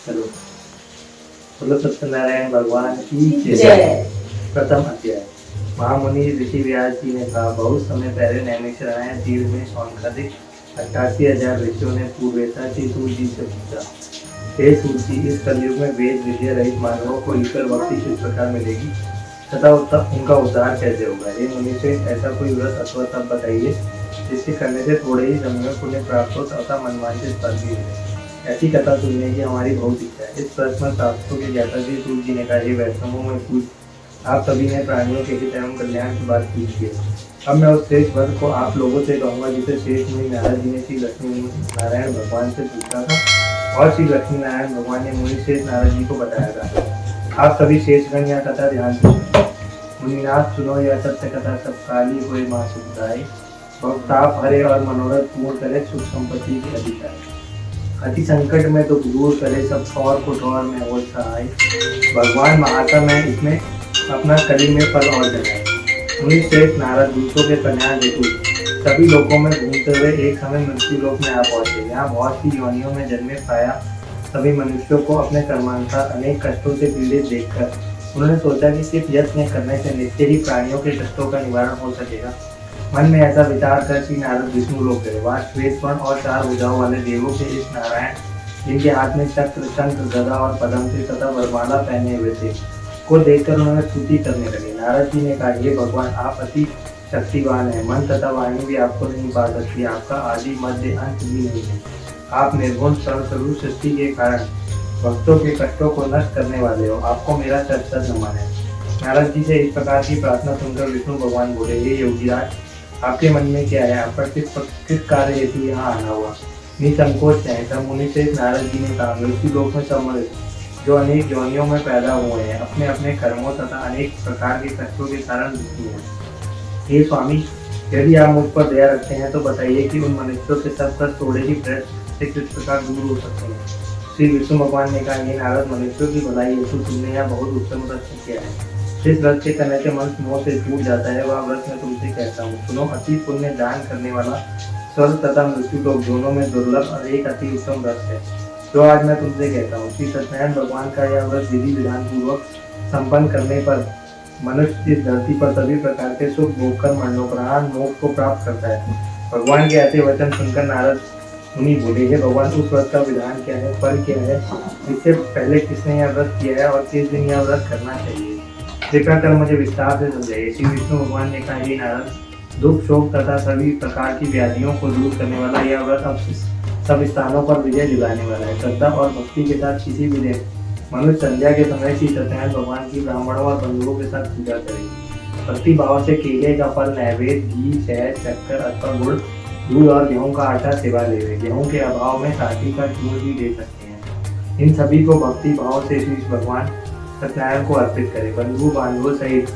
Hello. बोलो सत्यनारायण भगवान की जय। जय। प्रथम अध्याय। महामुनि ऋषि व्यास जी ने कहा, बहुत समय पहले नैमिषारण्य तीर में सौनकादिक 88,000 ऋषियों ने पूर्वेता की सूत जी से पूछा, हे सूत जी, इस कलयुग में वेद विद्या रहित मानवों को ईश्वर भक्ति किस प्रकार मिलेगी तथा उनका उद्धार कैसे होगा। हे मुनिश्रेष्ठ, ऐसा कोई व्रत अथवा तप बताइए जिसके करने से थोड़े ही समय में पुण्य प्राप्त हो तथा मनवांछित फल भी मिले। ऐसी कथा सुनने की हमारी बहुत इच्छा है। इस प्रश्न शास्त्रों के ज्ञाता श्री सूत जी ने कहा, हे वैष्णवों में पूछ, आप सभी ने प्राणियों के हित एवं कल्याण की बात पूछी है। अब मैं उस श्रेष्ठ व्रत को आप लोगों से कहूंगा जिसे श्रेष्ठ मुनि नारद जी ने श्री लक्ष्मी नारायण भगवान से पूछा था और श्री लक्ष्मी नारायण भगवान ने मुनि श्रेष्ठ नारद जी को बताया था। आप सभी श्रेष्ठगण यह कथा ध्यान से सुनो। मुनिनाथ सुनो, यह सत्य कथा सब काली हुए माँ सुखदाई, भक्ताप हरे और मनोरथ पूर्ण करे, सुख संपत्ति की अधिकारी, अति संकट में दुख दूर करे, सब और कुठौर में हो सहाय, भगवान महात्मा में इसमें अपना कली में फल और जगाए। मुनि श्रेष्ठ नारद दूसरों के कल्याण हेतु सभी लोकों में घूमते हुए एक समय मृत्यु लोक में आ पहुंचे। यहाँ बहुत सी योनियों में जन्मे पाया सभी मनुष्यों को अपने कर्मानुसार अनेक कष्टों से पीड़ित देखकर उन्होंने सोचा कि सिर्फ यत्न करने से नित्य ही प्राणियों के कष्टों का निवारण हो सकेगा। मन में ऐसा विचार कर श्री नारद विष्णु लोक गए। वहाँ श्वेत वर्ण और 4 भुजाओं वाले देवों के इस नारायण, जिनके हाथ में चक्र, शंख, गदा और पद्म थे तथा वरमाला पहने हुए थे, को देखकर उन्होंने स्तुति करने लगे। नारद जी ने कहा, हे भगवान, आप अति शक्तिवान हैं, मन तथा वाणी भी आपको नहीं पा सकती, आपका आदि मध्य अंत भी नहीं है। आप निर्गुण सर्वस्वरूप सृष्टि के कारण भक्तों के कष्टों को नष्ट करने वाले हो, आपको मेरा सत नमन है। नारद जी से इस प्रकार की प्रार्थना सुनकर विष्णु भगवान बोले, हे योगीराज, आपके मन में क्या है? आपका किस कार्य हेतु यहाँ आना हुआ? निसंकोच है। तब मुनि से नारद जी ने कहा, मृत्यु लोक में सब जो अनेक योनियों में पैदा हुए हैं, अपने अपने कर्मों तथा अनेक प्रकार के कष्टों के कारण दुखी हैं। हे स्वामी, यदि आप मुझ पर दया रखते हैं तो बताइए कि उन मनुष्यों के सब कष्ट थोड़े ही प्रयत्न से किस प्रकार दूर हो सकते हैं। श्री विष्णु भगवान ने कहा, हे नारद, मनुष्यों की भलाई हेतु तुमने यहाँ बहुत उत्तम प्रश्न किया है। जिस व्रत के करने से मनुष्य मोह से छूट जाता है, वह व्रत मैं तुमसे कहता हूँ। सुनो, अति पुण्य दान करने वाला स्वर्ग तथा मृत्यु लोक दोनों में दुर्लभ और एक अति उत्तम व्रत है, जो आज मैं तुमसे कहता हूँ। श्री सत्यनारायण भगवान का यह व्रत विधि विधान पूर्वक संपन्न करने पर मनुष्य इस धरती पर सभी प्रकार के सुख भोग कर मरणोपरांत मोक्ष को प्राप्त करता है। भगवान के ऐसे वचन सुनकर नारद मुनि बोले, हे भगवान, उस व्रत का विधान क्या है, फल क्या है, इससे पहले किसने यह व्रत किया है और किस दिन यह व्रत करना चाहिए? कृपया कर मुझे विस्तार से समझाइए। श्री विष्णु भगवान ने कहा, हे नारद, दुख, शोक तथा सभी प्रकार की व्याधियों को दूर करने वाला यह व्रत अब सब स्थानों पर विजय दिलाने वाला है। श्रद्धा और भक्ति के साथ किसी भी दिन मनुष्य संध्या के समय श्री सत्यनारायण भगवान की ब्राह्मणों और बंधुओं के साथ पूजा करे। भक्ति भाव से केले का फल, नैवेद्य, घी, शहद, शक्कर अथवा गुड़, दूध और गेहूं का आटा सेवा लेवे। गेहूं के अभाव में काठी का चूर्ण भी दे सकते हैं। इन सभी को भक्ति भाव से श्री भगवान सत्यनारायण को अर्पित करे। बंधु बांधवों सहित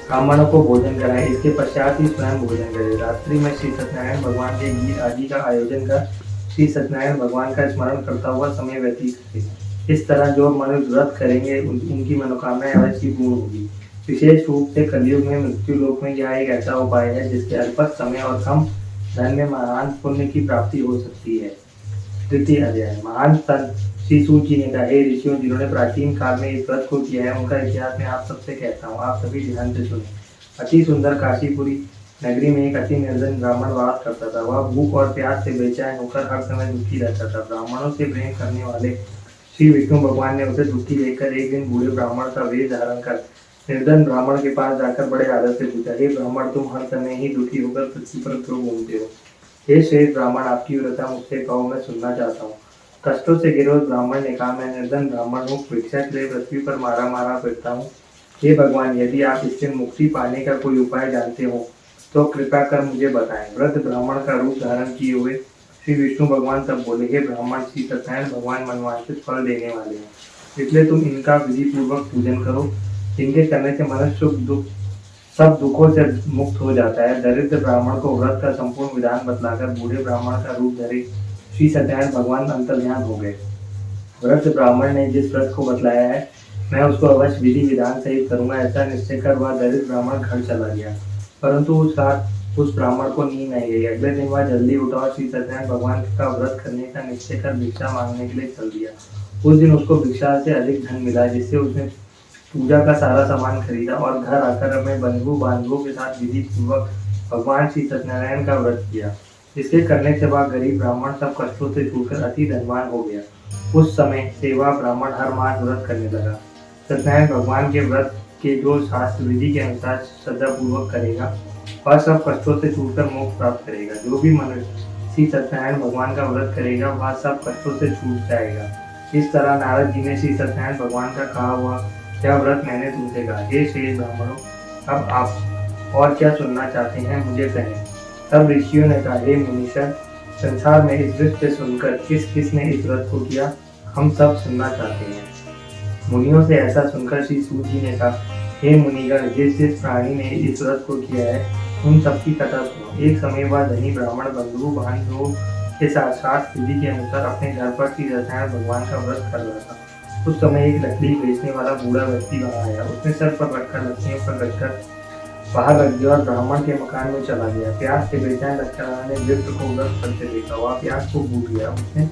ब्राह्मणों को भोजन कराए। इसके पश्चात ही स्वयं भोजन करे। रात्रि में श्री सत्यनारायण भगवान के गीत आदि का आयोजन कर श्री सत्यनारायण भगवान का स्मरण करता हुआ समय व्यतीत करे। इस तरह जो मनुष्य व्रत करेंगे उनकी मनोकामनाएं अवश्य पूर्ण होगी। विशेष रूप से कलयुग में मृत्यु लोक में यह एक ऐसा उपाय है जिसके अल्प समय और कम धन में महान पुण्य की प्राप्ति हो सकती है। तृतीय अध्याय। महान संत श्री सूत जी ने कहा, हे ऋषियों, जिन्होंने प्राचीन काल में इस व्रत को किया है, उनका इतिहास मैं आप सबसे कहता हूँ। आप सभी ध्यान से सुने। अति सुंदर काशीपुरी नगरी में एक अति निर्धन ब्राह्मण वास करता था। वह भूख और प्यास से बेचैन होकर हर समय दुखी रहता था। ब्राह्मणों से प्रेम करने वाले श्री विष्णु भगवान ने उसे दुखी देखकर एक दिन बूढ़े ब्राह्मण का वेश धारण कर निर्धन ब्राह्मण के पास जाकर बड़े आदर से पूछा, हे ब्राह्मण, तुम हर समय ही दुखी होकर पृथ्वी पर क्यों घूमते हो? हे श्रेष्ठ ब्राह्मण, आपकी व्रता मुझसे कहो, मैं सुनना चाहता हूँ। कष्टों से घिरे ब्राह्मण ने कहा, मैं निर्धन ब्राह्मण हूँ, भिक्षा के लिए पृथ्वी पर मारा मारा फिरता हूँ। हे भगवान, यदि आप इससे मुक्ति पाने का कोई उपाय जानते हो तो कृपा कर मुझे बताएं। वृद्ध ब्राह्मण का रूप धारण किए हुए श्री विष्णु भगवान तब बोले, हे ब्राह्मण, श्री सत्यनारायण भगवान मनवांछित फल देने वाले हैं, इसलिए तुम इनका विधि पूर्वक पूजन करो। जिनके करने से मनुष्य सब दुखों से मुक्त हो जाता है। दरिद्र ब्राह्मण को व्रत का संपूर्ण विधान बतलाकर बूढ़े ब्राह्मण का रूप धरे श्री सत्यनारायण भगवान अंतर्ध्यान हो गए। वृद्ध ब्राह्मण ने जिस व्रत को बतलाया है, मैं उसको अवश्य विधि विधान सहित करूंगा, ऐसा निश्चय कर वह दरिद्र ब्राह्मण घर चला गया। परंतु उस रात उस ब्राह्मण को नींद नहीं गई। अगले दिन वह जल्दी उठा और श्री सत्यनारायण भगवान का व्रत करने का निश्चय कर भिक्षा मांगने के लिए चल दिया। उस दिन उसको भिक्षा से अधिक धन मिला, जिससे उसने पूजा का सारा सामान खरीदा और घर आकर अपने बंधु बांधवों के साथ विधि पूर्वक भगवान श्री सत्यनारायण का व्रत किया। इसके करने से वह गरीब ब्राह्मण सब कष्टों से छूटकर अति धनवान हो गया। उस समय से वह ब्राह्मण हर मास व्रत करने लगा। सत्यनारायण भगवान के व्रत के जो शास्त्र विधि के अनुसार श्रद्धा पूर्वक करेगा, वह सब कष्टों से छूटकर मोक्ष प्राप्त करेगा। जो भी मनुष्य श्री सत्यनारायण भगवान का व्रत करेगा, वह सब कष्टों से छूट जाएगा। इस तरह नारद जी ने श्री सत्यनारायण भगवान का कहा हुआ यह व्रत मैंने तुमसे कहा। हे श्रेष्ठ ब्राह्मणों, अब आप और क्या सुनना चाहते हैं, मुझे कहें। तब ऋषियों ने कहा, हे मुनीश्वर, संसार में इस व्रत से सुनकर किस किस ने इस व्रत को किया, हम सब सुनना चाहते हैं। मुनियों से ऐसा सुनकर श्री सूत जी ने कहा, हे मुनिगण, जिस जिस प्राणी ने इस व्रत को किया है, उन सबकी कथा सुनो। एक समय वह धनी ब्राह्मण बंधु बांधवों के साथ शास्त्र विधि के अनुसार अपने घर पर श्री सत्यनारायण भगवान का व्रत कर रहा था। उस समय एक लकड़ी बेचने वाला बूढ़ा व्यक्ति वहां आया। उसने सर पर रखकर लकड़ियों पर रखकर बाहर रख दिया और ब्राह्मण के मकान में चला गया। प्यास से बेचैन लखनऊ ने विप्र को व्रत करते देखा। वह प्यास को भूल गया। उसने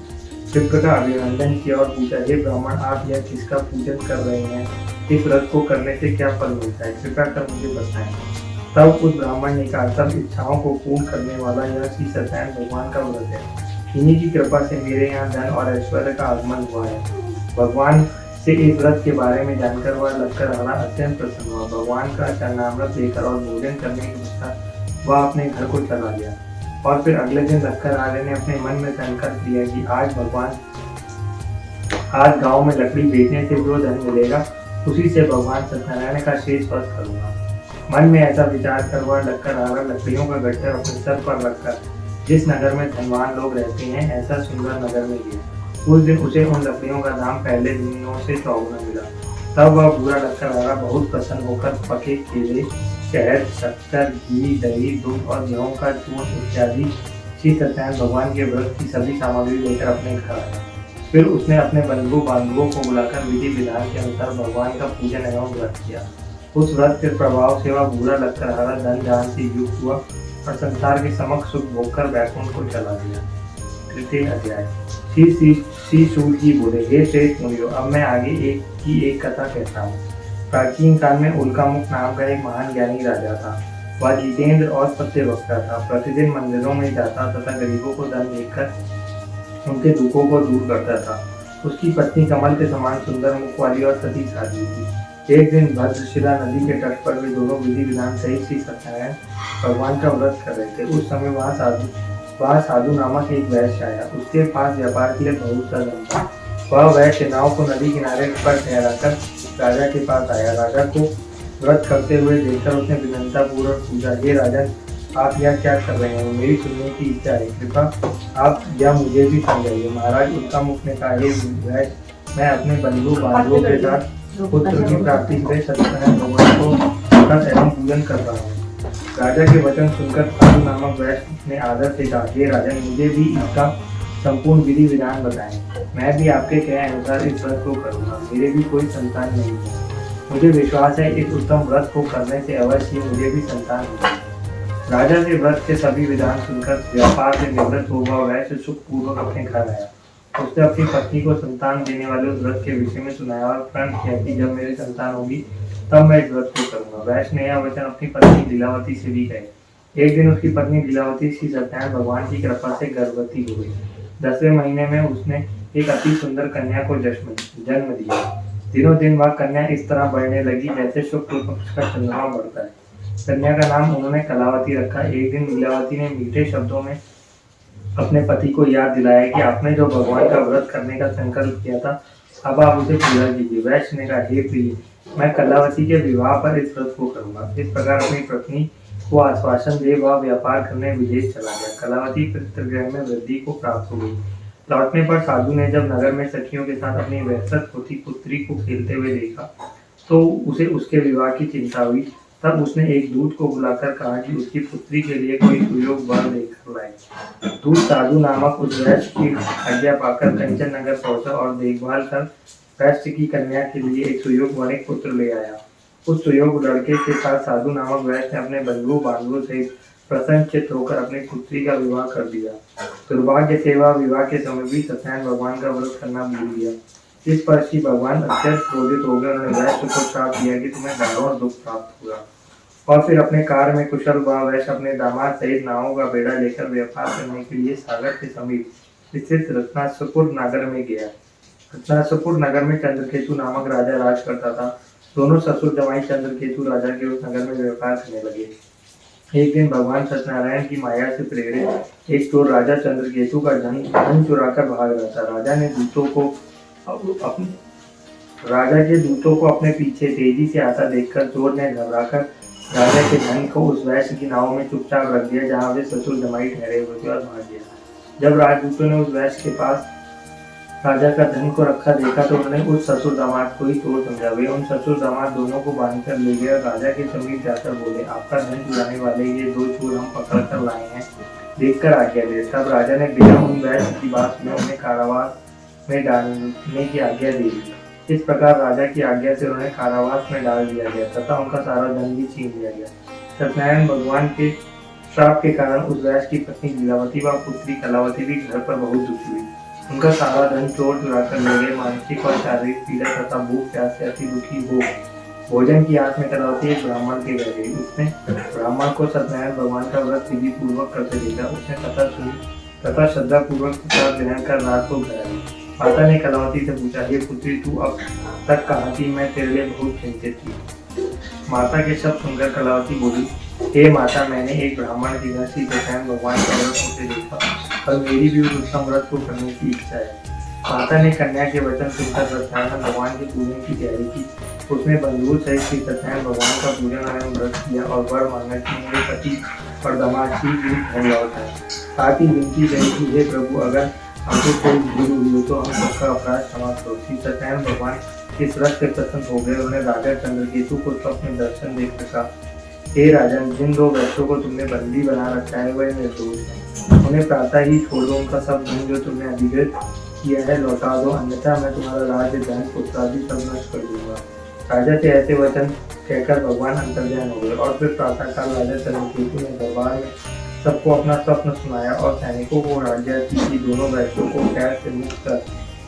विप्र का अभिनंदन किया और पूछा, हे ब्राह्मण, आप यह किसका पूजन कर रहे हैं? इस व्रत को करने से क्या फल मिलता है, कृपया कर मुझे बताएं। तब उस ब्राह्मण ने कहा, सब इच्छाओं को पूर्ण करने वाला यह श्री सत्यनारायण भगवान का व्रत है। इन्हीं की कृपा से मेरे यहाँ धन और ऐश्वर्य का आगमन हुआ है। भगवान से इस व्रत के बारे में जानकर वह लक्कड़हारा अत्यंत प्रसन्न हुआ। भगवान का चरणामृत लेकर और भोजन करने के पश्चात वह अपने घर को चला गया। और फिर अगले दिन लक्कड़हारे ने अपने मन में संकल्प लिया कि आज गांव में लकड़ी बेचने से जो धन मिलेगा, उसी से भगवान सत्यनारायण का शेष व्रत करूंगा। मन में ऐसा विचार कर वह लक्कड़हारा लकड़ियों का गट्ठर अपने सर पर रखकर जिस नगर में धनवान लोग रहते हैं, ऐसा सुंदर नगर में गया। उस दिन उसे उन लकड़ियों का दाम पहले दिनों से चौगुना मिला। तब वह पूरा लक्कड़हारा बहुत प्रसन्न होकर पके केले, शहद, शक्कर, घी, दही, दूध और गेहूं का चूर्ण इत्यादि श्री सत्यनारायण भगवान के व्रत की सभी सामग्री लेकर अपने घर आया। फिर उसने अपने बंधु बांधवों को बुलाकर विधि विधान के अनुसार भगवान का पूजन एवं व्रत किया। उस व्रत के प्रभाव से वह पूरा लक्कड़हारा धन धान से युक्त हुआ और संसार के समक्ष सुख भोगकर वैकुंठ को चला गया। तृतीय अध्याय। श्री सूत जी बोले, हे श्रेष्ठ मुनियों, अब मैं आगे एक कथा कहता हूँ। प्राचीन काल में उल्कामुख नाम का एक महान ज्ञानी राजा था। वह जितेंद्र और सत्य वक्ता था। प्रतिदिन मंदिरों में जाता तथा गरीबों को धन देकर उनके दुखों को दूर करता था। उसकी पत्नी कमल के समान सुंदर मुख वाली और सती साध्वी थी। एक दिन भद्रशिला नदी के तट पर वे दोनों विधि विधान सहित श्री सत्यनारायण भगवान का व्रत कर रहे थे। उस समय वहाँ साधु नामक एक वैश्य आया। उसके पास व्यापार के लिए बहुत सा धन था। वह वैश्य नाव को नदी किनारे पर ठहराकर राजा के पास आया। राजा को व्रत करते हुए देखकर उसने विनम्रता पूर्वक पूछा, हे राजन, आप यह क्या कर रहे हैं? मेरी सुनने की इच्छा है, कृपया आप यह मुझे भी समझाइए। महाराज उल्कामुख ने कहा, हे वैश्य, मैं अपने बंधु बांधवों के साथ पुत्र की प्राप्ति के लिए सत्यनारायण भगवान को व्रत एवं पूजन कर रहा हूँ। राजा के वचन सुनकर साधु नामक वैश्य ने आदर से कहा, हे राजन, मुझे भी इसका संपूर्ण विधि विधान बताएं। मैं भी आपके कहे अनुसार इस व्रत को करूँगा। मेरे भी कोई संतान नहीं है। मुझे विश्वास है इस उत्तम व्रत को करने से अवश्य मुझे भी संतान होगी। राजा के व्रत के सभी विधान सुनकर व्यापार से निवृत्त हुआ वैश्य सुख पूर्वक अपने घर आया। उसने अपनी पत्नी को संतान देने वाले उस व्रत के विषय में सुनाया और प्रण किया कि जब मेरी संतान होगी तब मैं इस व्रत को करूंगा। वैश्य ने यह वचन अपनी पत्नी लीलावती से भी कहे। एक दिन उसकी पत्नी लीलावती श्री सत्यनारायण भगवान की कृपा से गर्भवती हो गई। 10वें महीने में उसने एक अति सुंदर कन्या को जन्म दिया। दिनों दिन वह कन्या इस तरह बढ़ने लगी जैसे शुक्ल पक्ष का चंद्रमा बढ़ता है। कन्या का नाम उन्होंने कलावती रखा। एक दिन लीलावती ने मीठे शब्दों में अपने पति को याद दिलाया कि आपने जो भगवान का व्रत करने का संकल्प किया था, अब आप उसे पूरा कीजिए। वैश्य ने कहा, हे प्रिय, मैं कलावती के विवाह पर इस व्रत को करूंगा। इस प्रकार अपनी पत्नी को आश्वासन दे वह व्यापार करने विदेश चला गया। कलावती पितृगृह में वृद्धि को प्राप्त हो गई। लौटने पर साधु ने जब नगर में सखियों के साथ अपनी वयस्क पुत्री को खेलते हुए देखा तो उसे उसके विवाह की चिंता हुई। तब उसने एक दूत को बुलाकर कहा कि उसकी पुत्री के लिए कोई सुयोग वर लेकर लाए। दूत साधु नामक उस वैश्य की आज्ञा पाकर कंचन नगर पहुंचा और देखभाल कर वैश्य की कन्या के लिए एक सुयोग वर एक पुत्र ले आया। उस सुयोग लड़के के साथ साधु नामक वैश्य ने अपने बंधु बांधवों से प्रसन्नचित्त होकर अपनी पुत्री का विवाह कर दिया। दुर्भाग्य से वह विवाह के समय भी सत्यनारायण भगवान का व्रत करना भूल गया। इस पर श्री भगवान अत्यंत क्रोधित हो गए। उन्होंने वैश्य को श्राप दिया कि तुम्हें दारुण दुख प्राप्त होगा, और फिर अपने कार्य में कुशल वह वैश्य अपने दामाद सहित नावों का बेड़ा लेकर व्यापार करने के लिए सागर के समीप स्थित रत्नासुरपुर नगर में गया। रत्नासुरपुर नगर में चंद्रकेतु नामक राजा राज करता था। दोनों ससुर जमाई चंद्रकेतु राजा के उस नगर में व्यापार करने लगे। एक दिन भगवान सत्यनारायण की माया से प्रेरित एक चोर राजा चंद्रकेतु का धन चुराकर भाग रहा था। राजा के दूतों को अपने पीछे तेजी से आता देखकर चोर ने घबराकर राजा के धन को उस वैश्य की नाव में चुपचाप रख दिया जहां वे ससुर जमाई ठहरे हुए थे, और भाग गया। जब राजदूतों ने उस वैश्य के पास राजा का धन को रखा देखा तो उन्होंने उस ससुर दामाद को ही चोर समझा। वे उन ससुर दामाद दोनों को बांधकर ले गए। राजा के समीप जाकर बोले, आपका धन चुराने वाले ये दो चोर हम पकड़ कर लाए हैं, देखकर आज्ञा दे। तब राजा ने बिना उन वैश्य की बात सुने उन्हें कारावास में डालने की आज्ञा दे दी। इस प्रकार राजा की आज्ञा से उन्हें कारावास में डाल दिया गया तथा उनका सारा धन भी छीन लिया गया। सत्यनारायण भगवान के श्राप के कारण उस वैश्य की पत्नी लीलावती व पुत्री कलावती भी घर पर बहुत दुखी हुई। उनका सारा धन चोर चुरा कर ले गए। मानसिक और शारीरिक पीड़ा तथा भूख प्यास से अति दुखी हो भोजन की आस में कलावती एक ब्राह्मण के घर गई। उसने ब्राह्मण को सत्यनारायण भगवान का व्रत विधि पूर्वक करते देखा। उसने कथा सुनी तथा श्रद्धा पूर्वक प्रसाद ग्रहण कर रात को घर आई। माता ने कलावती से पूछा, हे पुत्री, तू अब तक कहाँ थी? मैं तेरे लिए बहुत चिंतित थी। माता के शब्द सुनकर कलावती बोली, हे माता, मैंने एक ब्राह्मण के घर श्री सत्यनारायण भगवान का व्रत होते देखा और मेरी भी उस उत्तम व्रत को करने की इच्छा है। माता ने कन्या के वचन सुनकर सत्यनारायण भगवान के पूजन की तैयारी की। उसने बंधुओं सहित श्री सत्यनारायण भगवान का पूजन एवं व्रत किया और वर मांगा कि मेरे पति और दामाद की भी धन लौट है। साथ ही विनती करी कि हे प्रभु, अगर हमको कोई भूल हुई हो तो हम सबका अपराध क्षमा करो। श्री सत्यनारायण भगवान इस व्रत से प्रसन्न हो गए। उन्हें राजा चंद्रकेतु को स्वप्न दर्शन देकर कहा, हे राजन, जिन दो वैश्यों को तुमने बंदी बना रखा है वह निर्दोष है। उन्हें प्रातः ही छोड़ दो। उनका सब धन जो तुमने अधिकृत किया है लौटा दो, अन्यथा मैं तुम्हारा राज्य, धन, पुत्र आदि सब नष्ट कर दूंगा। राजा से ऐसे वचन कहकर भगवान अंतर्ध्यान हो गए। और फिर प्रातःकाल राजा चंद्रकेतु ने दरबार में सबको अपना स्वप्न सुनाया और सैनिकों को आज्ञा की कि दोनों वैश्यों को कैद से मुक्त कर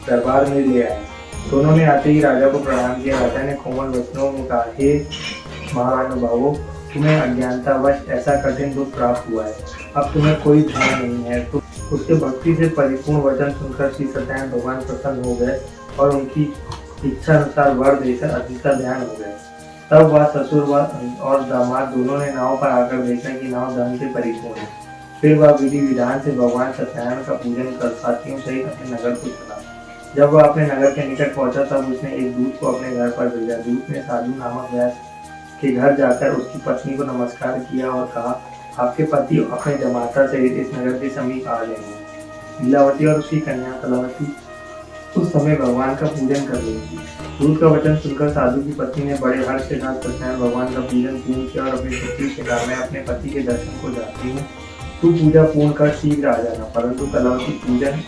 दरबार में ले आए। दोनों ने आते ही राजा को प्रणाम किया। राजा ने कोमल वचनों में कहा, हे महानुभावों, तुम्हें अज्ञानतावश ऐसा कठिन दुख प्राप्त हुआ है। अब तुम्हें कोई भय नहीं है। तो उसके भक्ति से परिपूर्ण वचन सुनकर श्री सत्यनारायण भगवान प्रसन्न हो गए और उनकी इच्छा अनुसार वर देकर अतिशय ध्यान हो गए। तब वह ससुर और दामाद दोनों ने नाव पर आकर देखा कि नाव धन से परिपूर्ण है। फिर वह विधि विधान से भगवान सत्यनारायण का पूजन कर साथियों सहित अपने नगर को चला। जब वह अपने नगर के निकट पहुंचा तब उसने एक दूत को अपने घर पर भेजा। दूत ने साधु नामक वैश्य के घर जाकर उसकी पत्नी को नमस्कार किया और कहा, आपके पति अपने जमाता सहित इस नगर के समीप आ गए हैं। लीलावती और उसकी कन्या कलावती उस समय भगवान का पूजन कर रही थी। दूत का वचन सुनकर साधु की पत्नी ने बड़े हर्ष के साथ सत्यनारायण भगवान का पूजन पूर्ण किया और अपनी पुत्री से कहा, मैं अपने पति के दर्शन को जाती हूँ, तू पूजा पूर्ण कर शीघ्र आ जाना। परंतु कलावती पूजन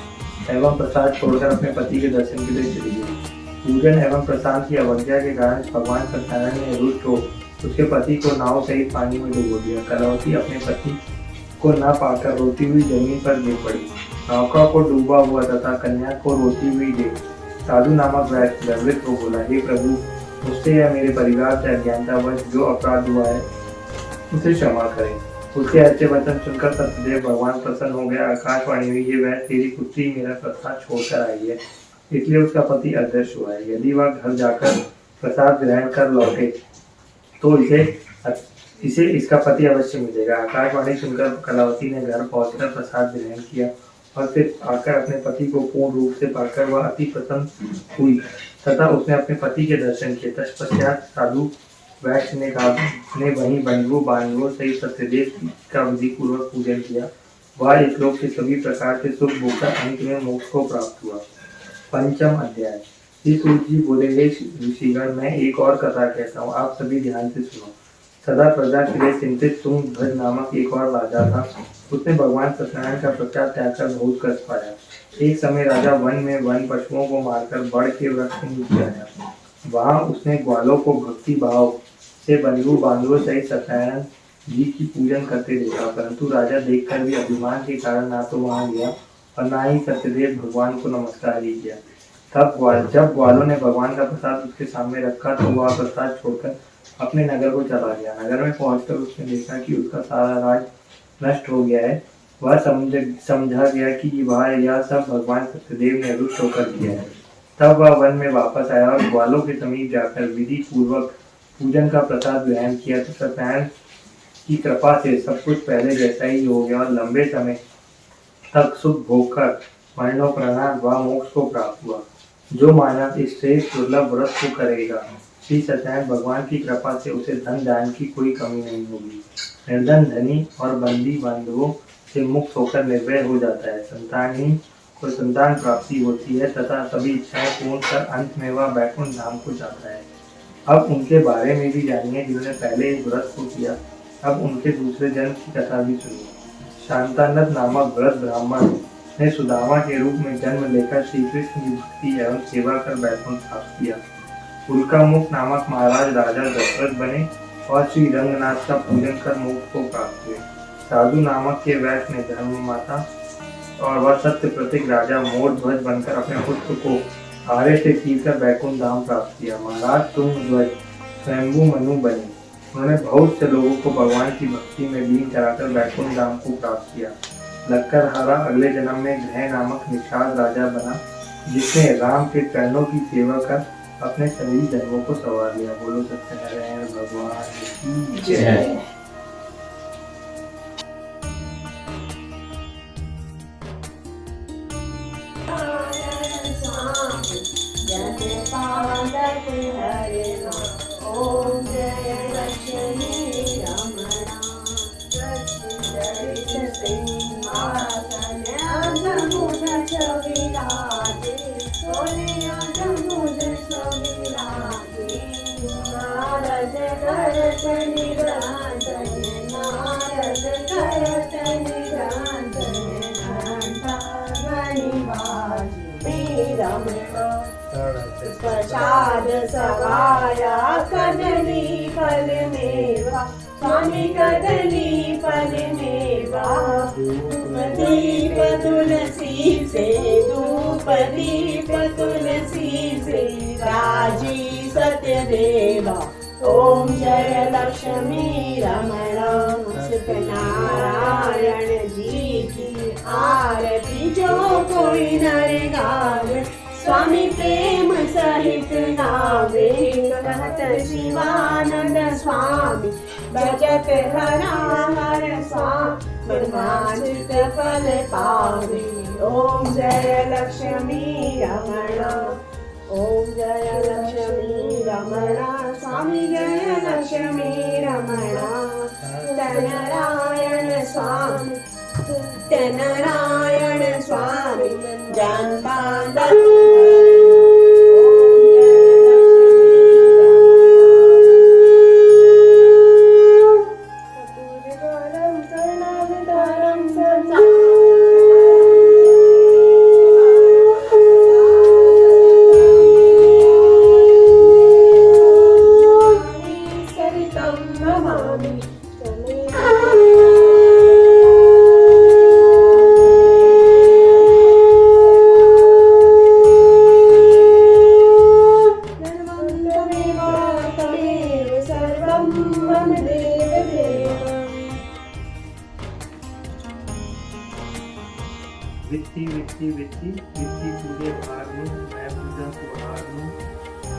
एवं प्रसाद छोड़कर अपने पति के दर्शन के लिए चली गई। पूजन एवं प्रसाद की अवज्ञा के कारण भगवान सत्यनारायण ने रुष्ट हो उसके पति को नाव सहित पानी में डुबो दिया। कलावती अपने पति को न पाकर रोती हुई जमीन पर गिर पड़ी। नौका को डूबा हुआ तथा कन्या को रोती हुई देख साधु नामक वैश्य गर्वित हो बोला, हे प्रभु, मुझसे या मेरे परिवार से अज्ञानतावश जो अपराध हुआ है उसे क्षमा करें। उसके अच्छे वचन सुनकर सत्यदेव भगवान प्रसन्न हो गया। आकाशवाणी हुई, ये वैश्य तेरी पुत्री मेरा प्रसाद छोड़कर आई है, इसलिए उसका पति अदृश्य हुआ है। यदि वह घर जाकर प्रसाद ग्रहण कर लौटे तो इसे इसका पति अवश्य मिलेगा। आकाशवाणी सुनकर कलावती ने घर पहुंचकर प्रसाद ग्रहण किया और फिर आकर अपने पति को पूर्ण रूप से पाकर वह अति प्रसन्न हुई तथा उसने अपने पति के दर्शन किए। तत्पश्चात साधु वैश्य ने वहीं बंधुओं सहित सत्यदेव का विधि पूर्वक पूजन किया। वह इस लोक के सभी प्रकार से सुख भोगकर अंत में मोक्ष को प्राप्त हुआ। पंचम अध्याय। श्री सूत जी बोले, हे ऋषिगण, मैं एक और कथा कहता हूँ, आप सभी ध्यान से सुनो। सदा प्रजा के लिए चिंतित तुंगध्वज नामक एक और राजा था। उसने भगवान सत्यनारायण का प्रसाद त्याग कर बहुत कष्ट पाया। एक समय राजा वन में वन पशुओं को मारकर बड़ के वृक्ष के नीचे आया। वहां उसने ग्वालों को भक्ति भाव से बंधु बांधवों सहित सत्यनारायण जी की पूजन करते देखा, परंतु राजा देखकर भी अभिमान के कारण ना तो वहां गया और ना ही सत्यदेव भगवान को नमस्कार ही किया। जब ग्वालों ने भगवान का प्रसाद उसके सामने रखा तो वह प्रसाद छोड़कर अपने नगर को चला गया। नगर में पहुंचकर उसने देखा कि उसका सारा राज नष्ट हो गया है। वह समझा गया कि वह यह सब भगवान सत्यदेव ने रुष्ट होकर किया है। तब वह वन में वापस आया और ग्वालों के समीप जाकर विधि पूर्वक पूजन का प्रसाद ग्रहण किया तो सत्यनारायण की कृपा से सब कुछ पहले जैसा ही हो गया और लंबे समय तक सुख भोग कर मरणोपरांत वह मोक्ष को प्राप्त हुआ। जो मानव इस श्रेष्ठ दुर्लभ व्रत को करेगा, श्री सत्यनारायण भगवान की कृपा से उसे धन दान की कोई कमी नहीं होगी। निर्धन धनी और बंदी बांधवों से मुक्त होकर निर्भय हो जाता है। संतानहीन को संतान प्राप्ति होती है तथा सभी इच्छाएं पूर्ण कर अंत में वह बैकुंठ धाम को जाता है। अब उनके बारे में भी जानिए जिन्होंने पहले इस व्रत को किया। अब उनके दूसरे जन्म की कथा भी सुनिए। शांतानंद नामक वृद्ध ब्राह्मण ने सुदामा के रूप में जन्म लेकर श्री कृष्ण की भक्ति एवं सेवा कर बैकुंठ प्राप्त किया। उल्कामुख नामक महाराज राजा दशरथ बने और श्री रंगनाथ का पूजन कर मोक्ष को प्राप्त हुए। साधु नामक के वैश्य ने धर्म माता और वह सत्य प्रतीक राजा मोर ध्वज बनकर अपने पुत्र को आरे से चीरकर बैकुंठ धाम प्राप्त किया। महाराज तुंग ध्वज स्वयंभू मनु बने। उन्होंने बहुत से लोगों को भगवान की भक्ति में लीन कराकर बैकुंठ धाम को प्राप्त किया। लक्करहारा अगले जन्म में ग्रह नामक निषाद राजा बना, जिसने राम के चरणों की सेवा कर अपने सभी जन्मों को संवार लिया। बोलो सत्यनारायण भगवान की जय। ओम जय लक्ष्मी रमणा नारद करत निरंजन नारद करत निरंजन घंटा मणिवाजी रमणा प्रसाद सवाया कदली फल मेवा स्वामी कदली फल मेवा दीप तुलसी से धूप दीप तुलसी से राजी सत्यदेवा ओम जय लक्ष्मी रमणा सत्यनारायण जी की आरती जो कोई नर गावे स्वामी प्रेम सहित नावे कहत शिवानंद स्वामी भजत हरा हर स्वामी मनवांछित फल पावे ओम जय लक्ष्मी रमणा ओम जय लक्ष्मी रमणा स्वामी जय लक्ष्मी रमणा सत्यनारायण स्वामी सत्यनारायण स्वामी जन बांधव वित्ती वित्ती वित्ती वित्ती पूजे भागनु मैं पूजा सुहागनु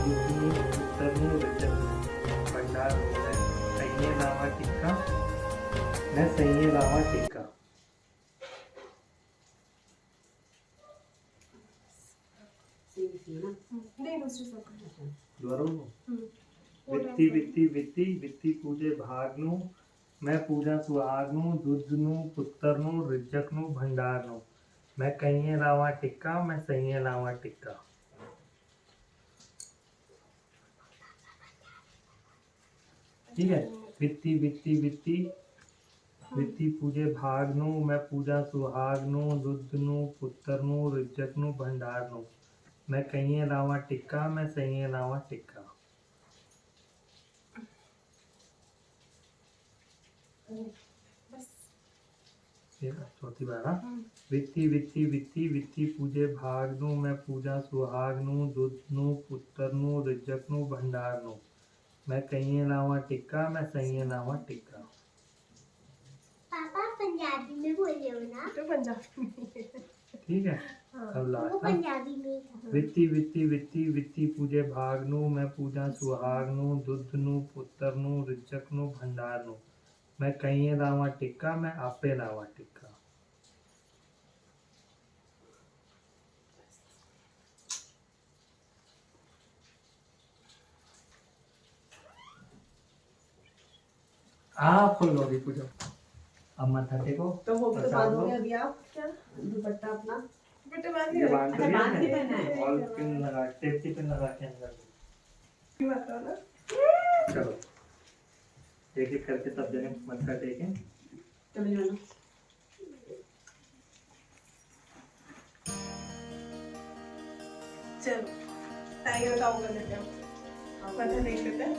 युगनु उत्तरनु रजनु भंडार मैं सैये लावा टिक्का मैं सैये लावा टिक्का। वित्ती वित्ती वित्ती वित्ती पूजे भागनु मैं पूजा सुहागनु दुधनु पुत्तरनु रिजकनु भंडारनु मैं कहिए लावा टिक्का मैं सही लावा टिक्का। ठीक है। वित्ती वित्ती वित्ती वित्ती पूजे भागनु मैं पूजा सुहागनु दुधनु पुत्तरनु रिजकनु भंडारनु मैं कहिए लावा टिक्का मैं सही लावा टिक्का। बस ये चौथी बार हाँ वित्ती वित्ती वित्ती वित्ती पूजे भागनु मैं पूजा सुहागनु दूधनु पुत्रनु रिजकनु भंडारनु मैं कहीं लावा टिक्का मैं सही लावा टिक्का। पापा पंजाबी में बोले हो ना? तो पंजाबी में ठीक है हाँ अब वो लास्ट पंजाबी में ही था। वित्ती वित्ती वित्ती वित्ती पूजे भागनु मैं पूजा सुहागनु दूधनु पुत्रनु रिजकनु भंडारनु मैं कहीं लावा टिक्का मैं आपे लावा टिक्का। फुल गौरी पूजा अब माथा टेको तो वो भी तो प्रसाद बांधोगे लो। अभी आप क्या दुपट्टा अपना दुपट्टा बांध ये लिया बांध अच्छा बांध के पहना है और पिन लगा सेफ्टी पिन लगा के अंदर बताओ ना चलो एक एक करके सब जने मत्था टेके चलो जाना चलो टाइगर का वो कर लेते हैं मत्था देख लेते हैं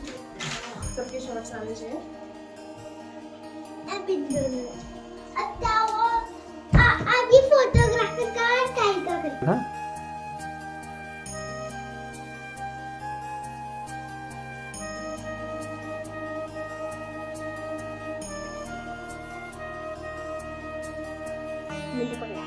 सबके शॉर्ट्स आने चाहिए अभी दोनों अच्छा वो अभी फोटोग्राफर का स्टाइल का करते हाँ मुझे पकड़ा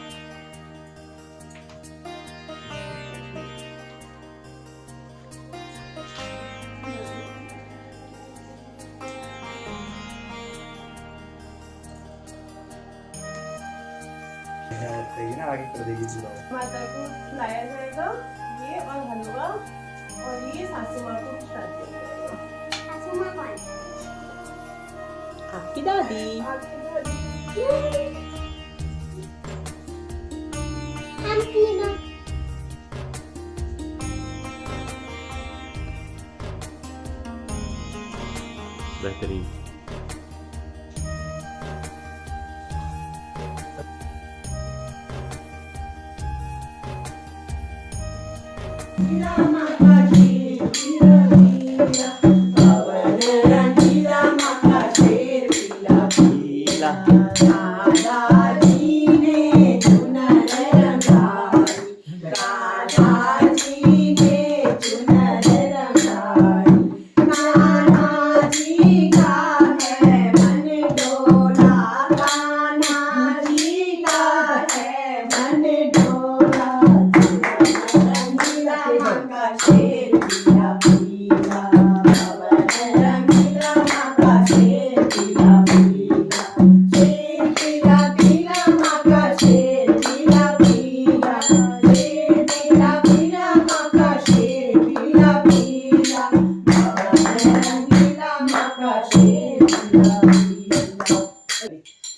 ना आगे कर देगी पूरा माता को खिलाया जाएगा ये और हलवा और ये सासू माँ को प्रसाद दिया जाएगा सासू माँ कौन? आपकी दादी हम तीनों बेहतरीन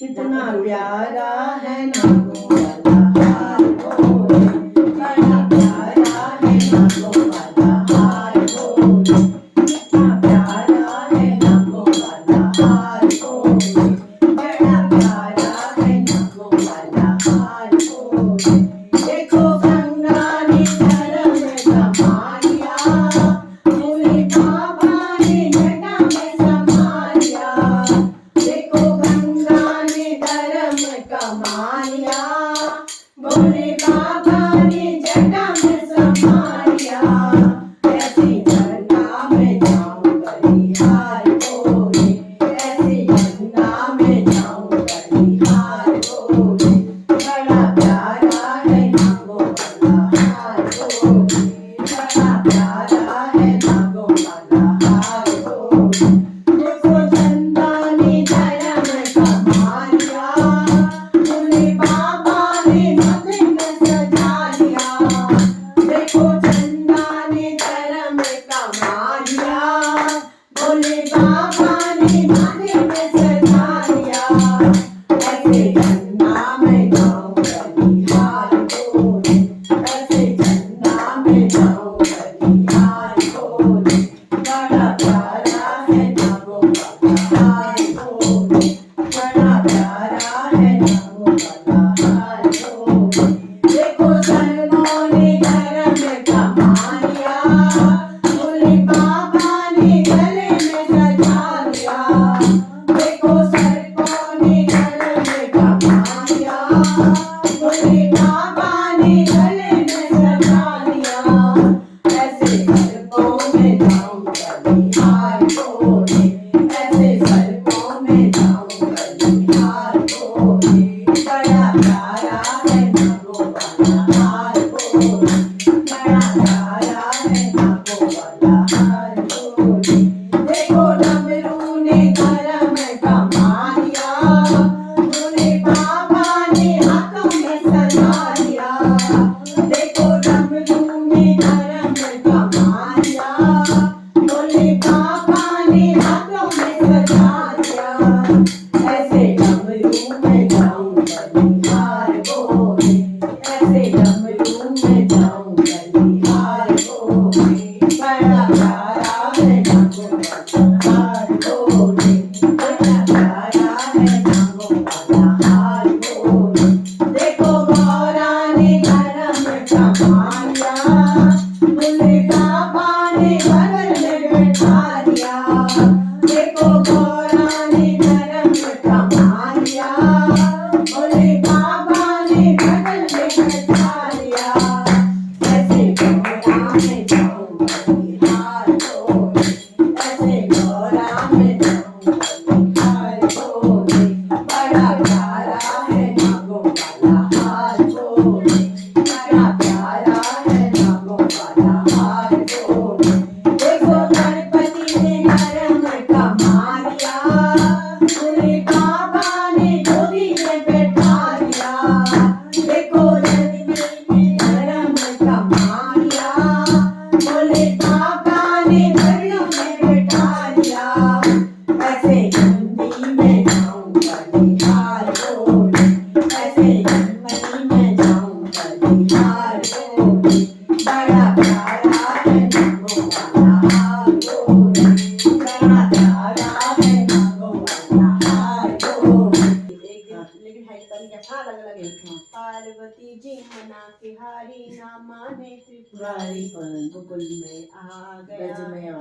कितना प्यारा है नागो वाला हार भोले बड़ा प्यारा है नागो वाला हार भोले कितना प्यारा है नागो वाला हार भोले बड़ा प्यारा है नागो वाला हार भोले देखो गंगा ने धर्म समारिया भोले बाबा ने जटा में समारिया देखो गंगा ने धर्म कमाया भोले बाबा ने जटा में समारिया ऐसी गंगा में जाऊं बलिहार भोले ऐसी गंगा में जाऊं बलिहार भोले बड़ा प्यारा है नागो वाला हार भोले बड़ा प्यारा है नागो वाला हार भोले देखो चंदा ने धर्म कमाया भोले बाबा ने नगन भोले बाबा ने गले में सजा लिया, ऐसे सड़कों में जाऊं बलिहार भोले, ऐसे सड़कों में जाऊं बलिहार भोले, बड़ा प्यारा है नागो वाला हार भोले, बड़ा प्यारा है नागो वाला हार भोले। देखो डमरू ने करम कमा लिया, भोले बाबा ने हाथों में सजा लिया, देखो डमरू ने करम कमा लिया, भोले बाबा ने हाथों में सजा लिया, ऐसे डमरू में जाऊं बलिहार भोले, ऐसे डमरू में जाऊं बलिहार भोले, बड़ा प्यारा है नागो वाला हार भोले, बड़ा प्यारा है नागो वाला हार भोले। देखो गौरा ने करम कमा लिया, भोले बाबा ने बगल में बैठा लिया, देखो गौरा ने करम कमा लिया, भोले बाबा ने बगल में बैठा लिया, ऐसे गौरा में जाऊं बलिहार भोले, ऐसे गौरा में जाऊं बलिहार भोले, बड़ा प्यारा है नागो वाला हार भोले, बड़ा प्यारा है नागो वाला हार भोले। देखो गणपति ने करम कमा लिया, भोले बाबा ने गोदी में बैठा लिया, देखो नंदी ने करम कमा लिया, भोले बाबा ने घड़ियों में बैठा लिया, ऐसे नंदी में जाऊं बलिहार भोले, ऐसे नंदी में जाऊं बलिहार भोले, बड़ा प्यारा है नागो वाला हार भोले, बड़ा प्यारा है नागो वाला हार भोले। लेकिन है तरीका अच्छा लगे पार्वती जी मना के हारी ना माने त्रिपुरारी, पर मुकुल में आ गया,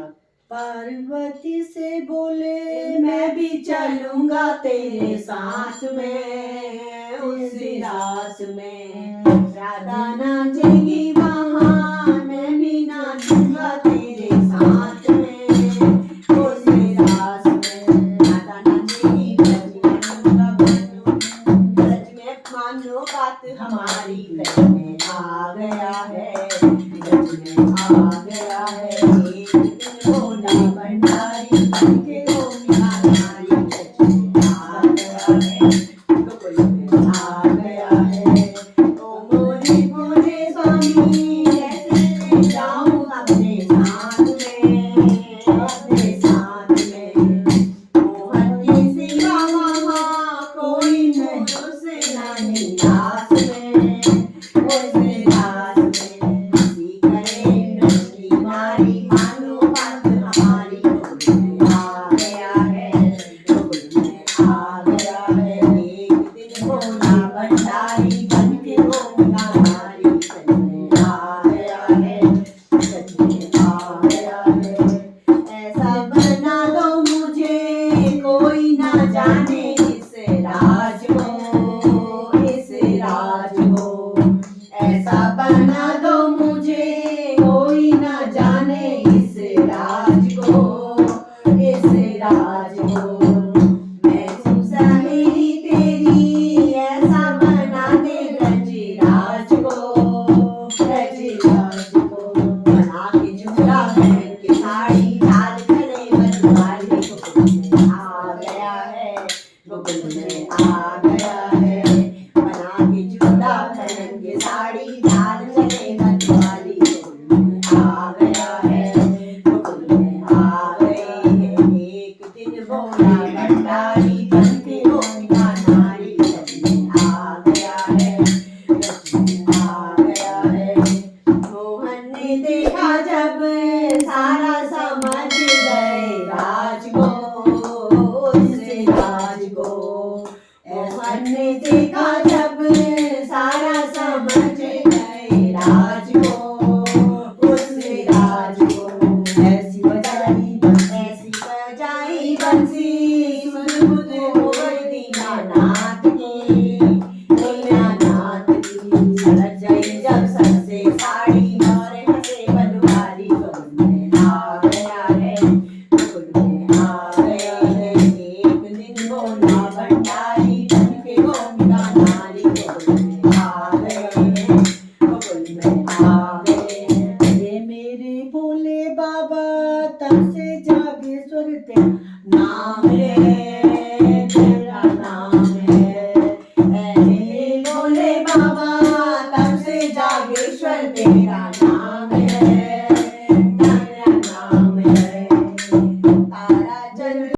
पार्वती से बोले मैं भी चलूंगा तेरे साथ में, उस रास में राधा नाचेगी वहाँ, मैं भी नाचूंगा तेरे साथ में, उस रास में राधा नाचेगी, ब्रज में मानो बात हमारी, ब्रज में आ गया है, ब्रज में आ गया है, एक दिन भोला भंडारी के गोपिका नारी, ब्रज में आ गया है, गोकुल में आ गया है। ओ मोरे मोरे स्वामी कैसे ले जाऊं अपने साथ में, अपने साथ में, मोहन के सिवा वहाँ कोई नहीं, उसे नहीं आस